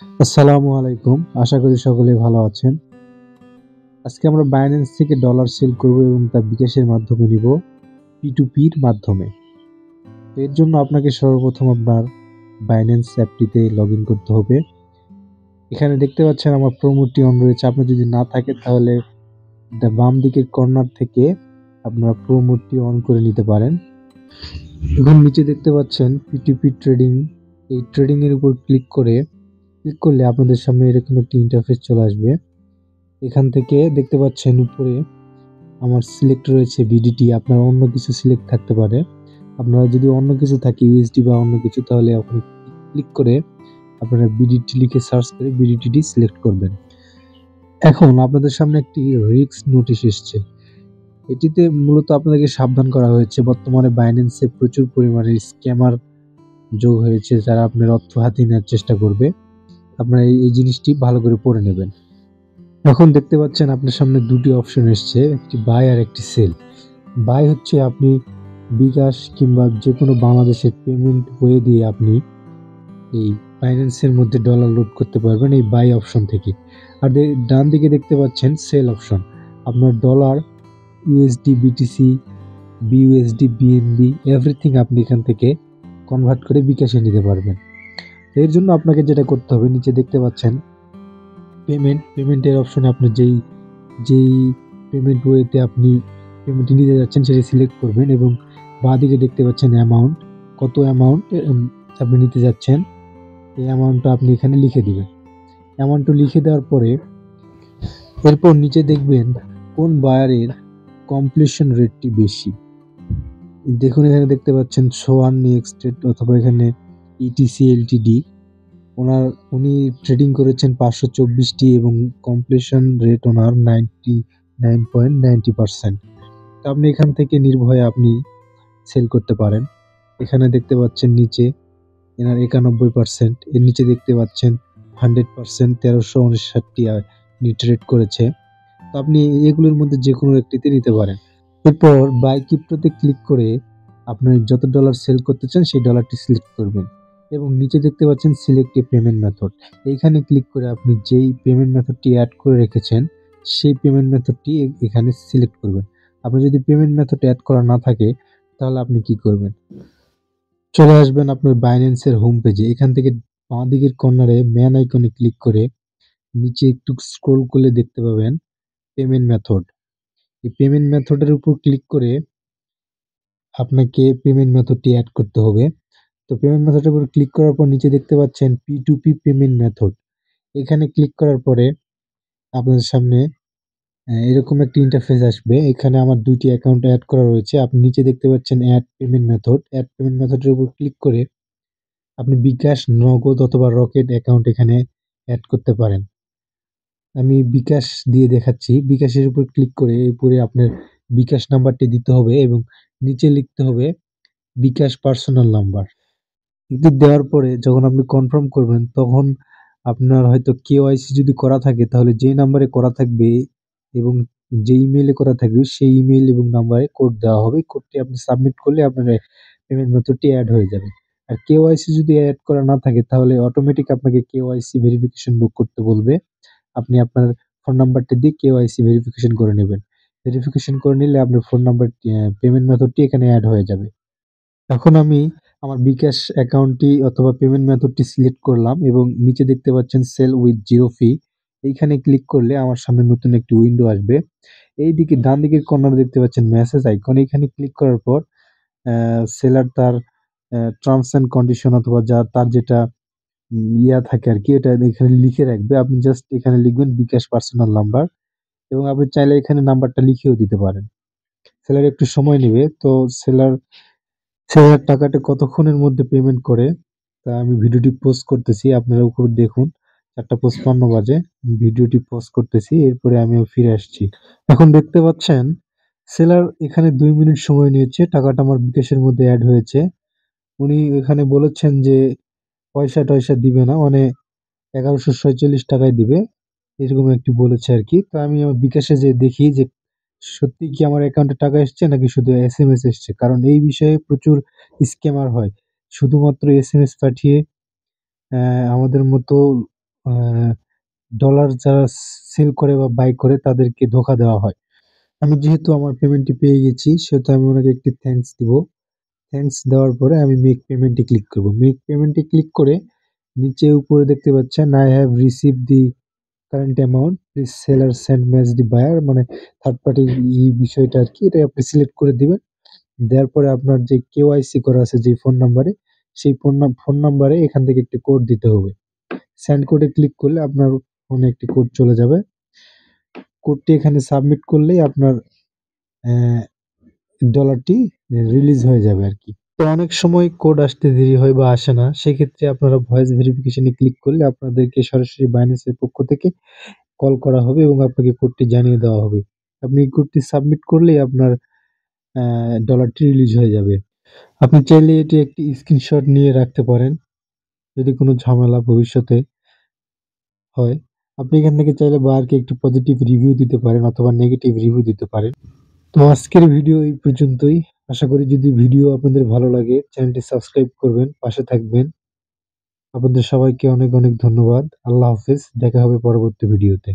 আসসালামু আলাইকুম। আশা করি সকলেই ভালো আছেন। আজকে আমরা Binance থেকে ডলার সেল করব এবং তা বিকাশের মাধ্যমে নিব P2P র মাধ্যমে। এর জন্য আপনাকে সর্বপ্রথম আপনার Binance অ্যাপটিতে লগইন করতে হবে। এখানে দেখতে পাচ্ছেন আমার প্রোমোটি অন রয়েছে। আপনার যদি না থাকে তাহলে বাম দিকের কর্নার থেকে আপনারা প্রোমোটটি অন করে নিতে পারেন। এখন নিচে দেখতে পাচ্ছেন P2P ট্রেডিং। এই ট্রেডিং এর উপর ক্লিক করলে আপনাদের সামনে এরকম একটি ইন্টারফেস চলে আসবে। এখান থেকে দেখতে পাচ্ছেন উপরে আমার সিলেক্ট রয়েছে বিডিটি। আপনার অন্য কিছু সিলেক্ট থাকতে পারে। আপনারা যদি অন্য কিছু থাকে ইউএসডি বা অন্য কিছু, তাহলে আপনি ক্লিক করে আপনারা বিডিটি লিখে সার্চ করে বিডিটিটি সিলেক্ট করবেন। এখন আপনাদের সামনে একটি রিস্ক নোটিশ এসছে। এটিতে মূলত আপনাদেরকে সাবধান করা হয়েছে। বর্তমানে বাইন্যান্সে প্রচুর পরিমাণে স্ক্যামার যোগ হয়েছে, যারা আপনার অর্থ হাতিয়ে নেওয়ার চেষ্টা করবে। আপনারা এই জিনিসটি ভালো করে পড়ে নেবেন। এখন দেখতে পাচ্ছেন আপনার সামনে দুটি অপশন এসছে, একটি বাই আর একটি সেল। বাই হচ্ছে আপনি বিকাশ কিংবা যে কোনো বাংলাদেশের পেমেন্ট ওয়ে দিয়ে আপনি এই ফাইন্যান্সের মধ্যে ডলার লোড করতে পারবেন এই বাই অপশন থেকে। আর ডান দিকে দেখতে পাচ্ছেন সেল অপশন। আপনার dollar, USD, BTC, BUSD, BNB everything আপনি এখান থেকে কনভার্ট করে বিকাশে নিতে পারবেন। এর জন্য আপনাকে যেটা করতে হবে, নিচে দেখতে পাচ্ছেন পেমেন্টের অপশনে আপনি যেই পেমেন্ট ওয়েতে আপনি পেমেন্টটি নিতে যাচ্ছেন সেটা সিলেক্ট করবেন এবং বাঁদিকে দেখতে পাচ্ছেন অ্যামাউন্ট, কত অ্যামাউন্ট আপনি নিতে যাচ্ছেন এই অ্যামাউন্টটা আপনি এখানে লিখে দিবেন। অ্যামাউন্টটা লিখে দেওয়ার পরে এরপর নিচে দেখবেন কোন বায়ারের কমপ্লিশন রেটটি বেশি। দেখুন এখানে দেখতে পাচ্ছেন সোহান নেক্সটেড অথবা এখানে ইটিসি এলটিডি। উনি ট্রেডিং করেছেন 524টি এবং কমপ্লিশন রেট ওনার 99.90%। তো আপনি এখান থেকে নির্ভয়ে আপনি সেল করতে পারেন। এখানে দেখতে পাচ্ছেন নিচে এনার 91%, এর নিচে দেখতে পাচ্ছেন 100%, 1359টি ট্রেড করেছে। তো আপনি এগুলোর মধ্যে যে কোনো একটিতে নিতে পারেন। এরপর বাই ক্রিপ্টোতে ক্লিক করে আপনি যত ডলার সেল করতে চান সেই ডলারটি সিলেক্ট করবেন এবং নিচে দেখতে পাচ্ছেন সিলেক্ট এ পেমেন্ট মেথড। এইখানে ক্লিক করে আপনি যেই পেমেন্ট মেথডটি অ্যাড করে রেখেছেন সেই পেমেন্ট মেথডটি এখানে সিলেক্ট করবেন। আপনি যদি পেমেন্ট মেথড অ্যাড করা না থাকে তাহলে আপনি কি করবেন, চলে আসবেন আপনার বাইন্যান্সের হোম পেজে। এখান থেকে বাঁ দিকের কর্নারে ম্যান আইকনে ক্লিক করে নিচে একটু স্ক্রল করলে দেখতে পাবেন পেমেন্ট মেথড। এই পেমেন্ট মেথডের উপর ক্লিক করে আপনাকে পেমেন্ট মেথডটি অ্যাড করতে হবে। তো পেমেন্ট মেথডের উপর ক্লিক করার পর নিচে দেখতে পাচ্ছেন P2P পেমেন্ট মেথড। এখানে ক্লিক করার পরে আপনাদের সামনে এরকম একটি ইন্টারফেস আসবে। এখানে আমার দুইটি অ্যাকাউন্ট অ্যাড করা রয়েছে। আপনি নিচে দেখতে পাচ্ছেন add payment method. Add payment মেথডের উপর ক্লিক করে আপনি বিকাশ, নগদ অথবা রকেট অ্যাকাউন্ট এখানে অ্যাড করতে পারেন। আমি বিকাশ দিয়ে দেখাচ্ছি। বিকাশের উপর ক্লিক করে উপরে আপনার বিকাশ নাম্বারটি দিতে হবে এবং নিচে লিখতে হবে বিকাশ পার্সোনাল নাম্বার। এটি দেওয়ার পরে যখন আপনি কনফার্ম করবেন তখন আপনার হয়তো কেওয়াইসি যদি করা থাকে তাহলে যে নাম্বারে করা থাকবে এবং যে ইমেইলে করা থাকবে সেই ইমেইল এবং নাম্বারে কোড দেওয়া হবে। কোডটি আপনি সাবমিট করলে আপনার পেমেন্ট মেথডটি অ্যাড হয়ে যাবে। আর কেওয়াইসি যদি অ্যাড করা না থাকে তাহলে অটোমেটিক আপনাকে কেওয়াইসি ভেরিফিকেশন বুক করতে বলবে। আপনি আপনার ফোন নাম্বারটি দিয়ে কেওয়াইসি ভেরিফিকেশন করে নেবেন। ভেরিফিকেশন করে নিলে আপনার ফোন নাম্বারটি পেমেন্ট মেথডটি এখানে অ্যাড হয়ে যাবে। এখন আমি আমার বিকাশ অ্যাকাউন্টটি অথবা পেমেন্ট মেথডটি সিলেক্ট করলাম এবং নিচে দেখতে পাচ্ছেন সেল উইথ জিরো ফি। এইখানে ক্লিক করলে আমার সামনে নতুন একটি উইন্ডো আসবে। এইদিকে ডান দিকের কর্নারে দেখতে পাচ্ছেন মেসেজ আইকন। এখানে ক্লিক করার পর সেলার তার টার্মস অ্যান্ড কন্ডিশন অথবা তার যেটা ইয়া থাকে আরকি, এটা এখানে লিখে রাখবে। আপনি জাস্ট এখানে লিখবেন বিকাশ পার্সোনাল নাম্বার এবং আপনি চাইলে এখানে নাম্বারটা লিখেও দিতে পারেন। সেলার একটু সময় নেবে। তো সেলার টাকাটা কতক্ষণের মধ্যে পেমেন্ট করে তা আমি ভিডিওটি পোস্ট করতেছি। আপনারা উপর দেখুন 4:55 বাজে। ভিডিওটি পোস্ট করতেছি। এরপরে আমিও ফিরে আসছি। এখন দেখতে পাচ্ছেন সেলার এখানে 2 মিনিট সময় নিয়েছে। টাকাটা আমার বিকাশের মধ্যে এড হয়েছে। উনি এখানে বলেছেন যে পয়সা-টয়সা দিবে না। মানে ৳1146 দিবে। এরকম একটি বলেছে আরকি। তো আমি আমার বিকাশে যেয়ে দেখি যে সত্যিই কি আমার অ্যাকাউন্টে টাকা এসছে নাকি শুধু এসএমএস এসছে। কারণ এই বিষয়ে প্রচুর স্ক্যামার হয়। শুধুমাত্র এসএমএস পাঠিয়ে আমাদের মতো আহ, ডলার যারা সেল করে বা বাই করে তাদেরকে ধোকা দেওয়া হয়। আমি যেহেতু আমার পেমেন্টটি পেয়ে গেছি সেহেতু আমি ওনাকে একটি থ্যাঙ্কস দিব। থ্যাঙ্কস দেওয়ার পরে আমি মেক পেমেন্টে ক্লিক করব। মেক পেমেন্টে ক্লিক করে নিচে উপরে দেখতে পাচ্ছেন I have receive the current amount please seller send match the buyer, মানে থার্ড পার্টির এই বিষয়টা আর কি, এটা আপনি সিলেক্ট করে দিবেন। দেওয়ার পরে আপনার যে কেওয়াইসি করা আছে যে ফোন নাম্বারে, সেই ফোন নাম্বারে এখান থেকে একটি কোড দিতে হবে। সেন্ড কোডে ক্লিক করলে আপনার ফোনে একটি কোড চলে যাবে। কোডটি এখানে সাবমিট করলেই আপনার ডলারটি রিলিজ হয়ে যাবে আর কি। তো অনেক সময় কোড আসতে দেরি হয় বা আসে না, সেক্ষেত্রে আপনারা ভয়েস ভেরিফিকেশনে ক্লিক করলে আপনাদেরকে সরাসরি বাইন্যান্সের পক্ষ থেকে কল করা হবে এবং আপনাকে কোডটি জানিয়ে দেওয়া হবে। আপনি এই কোডটি সাবমিট করলেই আপনার ডলারটি রিলিজ হয়ে যাবে। আপনি চাইলে এটি একটি স্ক্রিনশট নিয়ে রাখতে পারেন যদি কোনো ঝামেলা ভবিষ্যতে হয়। আপনি এখান থেকে চাইলে বায়ারকে একটি পজিটিভ রিভিউ দিতে পারেন অথবা নেগেটিভ রিভিউ দিতে পারেন। তো আজকের ভিডিও এই পর্যন্তই। আশা করি যদি ভিডিও আপনাদের ভালো লাগে চ্যানেলটি সাবস্ক্রাইব করবেন, পাশে থাকবেন। আপনাদের সবাইকে অনেক অনেক ধন্যবাদ। আল্লাহ হাফেজ। দেখা হবে পরবর্তী ভিডিওতে।